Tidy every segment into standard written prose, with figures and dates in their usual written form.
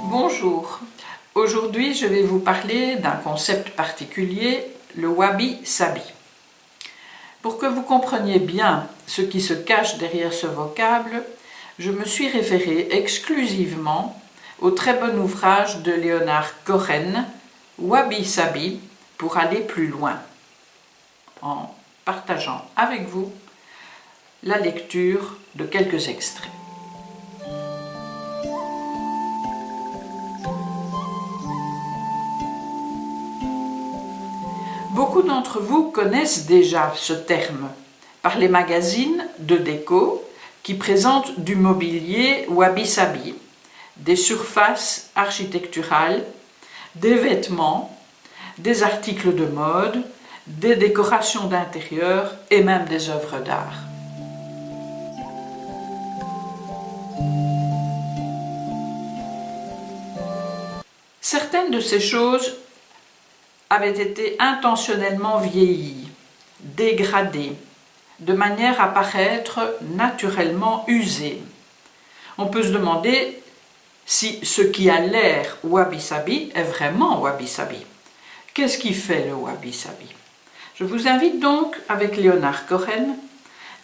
Bonjour, aujourd'hui je vais vous parler d'un concept particulier, le wabi-sabi. Pour que vous compreniez bien ce qui se cache derrière ce vocable, je me suis référée exclusivement au très bon ouvrage de Leonard Cohen, Wabi-sabi, pour aller plus loin, en partageant avec vous la lecture de quelques extraits. Beaucoup d'entre vous connaissent déjà ce terme par les magazines de déco qui présentent du mobilier wabi-sabi, des surfaces architecturales, des vêtements, des articles de mode, des décorations d'intérieur et même des œuvres d'art. Certaines de ces choses avaient été intentionnellement vieillies, dégradées, de manière à paraître naturellement usées. On peut se demander si ce qui a l'air wabi-sabi est vraiment wabi-sabi. Qu'est-ce qui fait le wabi-sabi? Je vous invite donc, avec Leonard Cohen,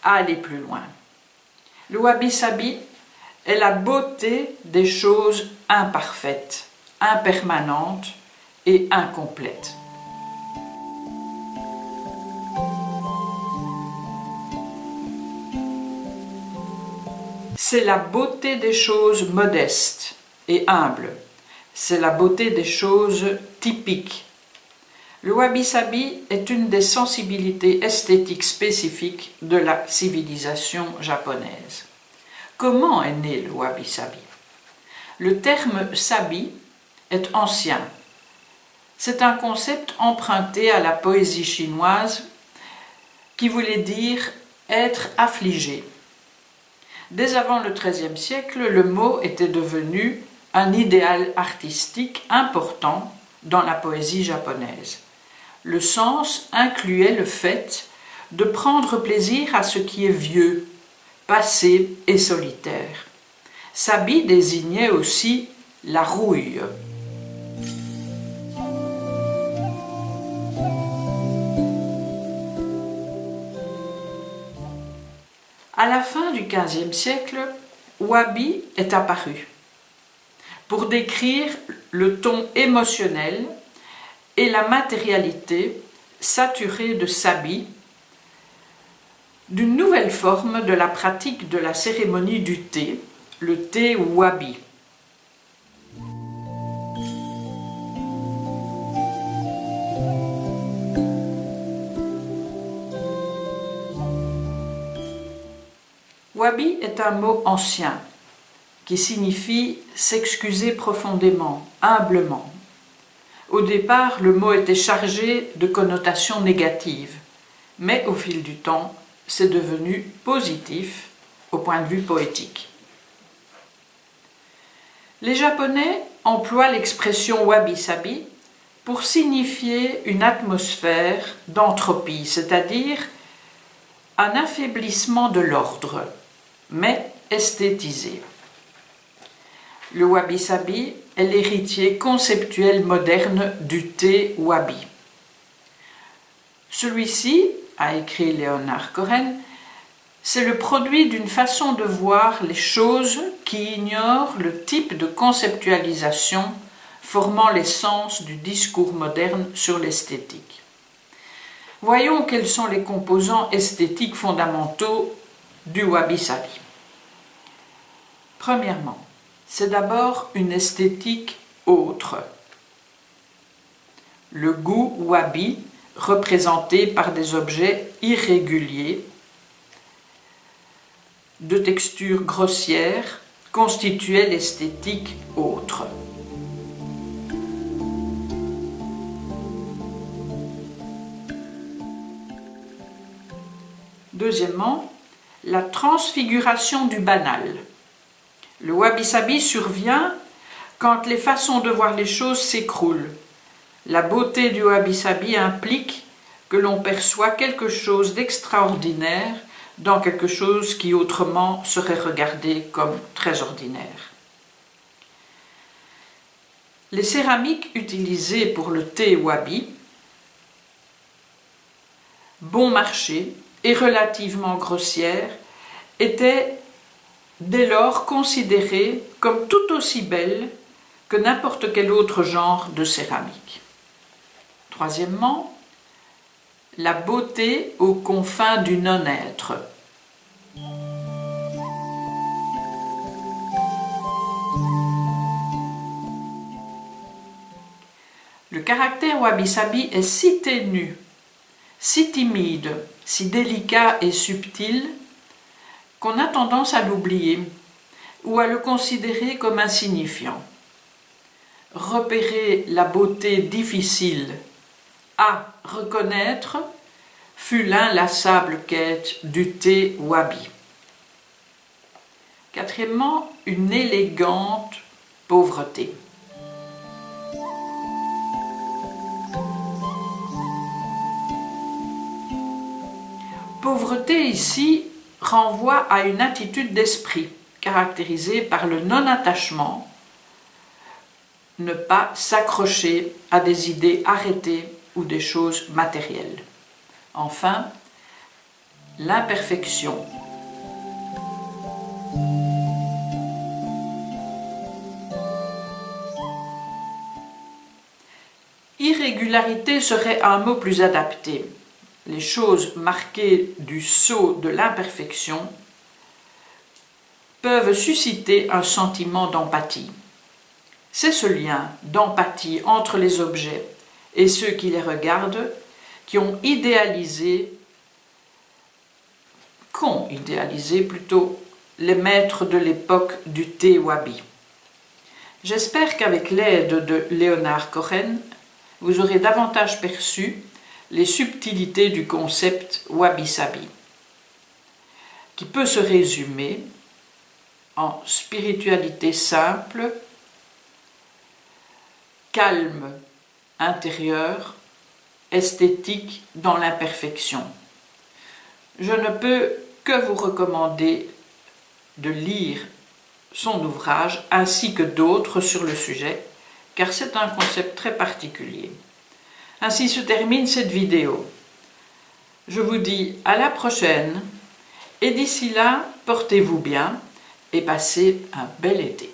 à aller plus loin. Le wabi-sabi est la beauté des choses imparfaites, impermanentes et incomplètes. C'est la beauté des choses modestes et humbles. C'est la beauté des choses typiques. Le wabi-sabi est une des sensibilités esthétiques spécifiques de la civilisation japonaise. Comment est né le wabi-sabi? Le terme sabi est ancien. C'est un concept emprunté à la poésie chinoise qui voulait dire être affligé. Dès avant le XIIIe siècle, le mot était devenu un idéal artistique important dans la poésie japonaise. Le sens incluait le fait de prendre plaisir à ce qui est vieux, passé et solitaire. Sabi désignait aussi la rouille. À la fin du XVe siècle, wabi est apparu pour décrire le ton émotionnel et la matérialité saturée de sabi, d'une nouvelle forme de la pratique de la cérémonie du thé, le thé wabi. Wabi est un mot ancien qui signifie s'excuser profondément, humblement. Au départ, le mot était chargé de connotations négatives, mais au fil du temps, c'est devenu positif au point de vue poétique. Les Japonais emploient l'expression wabi-sabi pour signifier une atmosphère d'entropie, c'est-à-dire un affaiblissement de l'ordre, mais esthétisé. Le wabi-sabi est l'héritier conceptuel moderne du thé wabi. Celui-ci, a écrit Leonard Cohen, c'est le produit d'une façon de voir les choses qui ignore le type de conceptualisation formant l'essence du discours moderne sur l'esthétique. Voyons quels sont les composants esthétiques fondamentaux du wabi-sabi. Premièrement, c'est d'abord une esthétique autre. Le goût wabi, représenté par des objets irréguliers, de texture grossière, constituait l'esthétique autre. Deuxièmement, la transfiguration du banal. Le wabi-sabi survient quand les façons de voir les choses s'écroulent. La beauté du wabi-sabi implique que l'on perçoit quelque chose d'extraordinaire dans quelque chose qui autrement serait regardé comme très ordinaire. Les céramiques utilisées pour le thé wabi, bon marché et relativement grossières, étaient dès lors considérées comme tout aussi belles que n'importe quel autre genre de céramique. Troisièmement, la beauté aux confins du non-être. Le caractère wabi-sabi est si ténu, si timide, si délicat et subtil qu'on a tendance à l'oublier ou à le considérer comme insignifiant. Repérer la beauté difficile à reconnaître fut l'inlassable quête du thé wabi. Quatrièmement, une élégante pauvreté. Pauvreté ici renvoie à une attitude d'esprit caractérisée par le non-attachement, ne pas s'accrocher à des idées arrêtées ou des choses matérielles. Enfin, l'imperfection. Irrégularité serait un mot plus adapté. Les choses marquées du sceau de l'imperfection peuvent susciter un sentiment d'empathie. C'est ce lien d'empathie entre les objets et ceux qui les regardent qu'ont idéalisé plutôt les maîtres de l'époque du thé wabi. J'espère qu'avec l'aide de Leonard Cohen, vous aurez davantage perçu les subtilités du concept wabi-sabi, qui peut se résumer en spiritualité simple, calme intérieur, esthétique dans l'imperfection. Je ne peux que vous recommander de lire son ouvrage ainsi que d'autres sur le sujet, car c'est un concept très particulier. Ainsi se termine cette vidéo. Je vous dis à la prochaine et d'ici là, portez-vous bien et passez un bel été.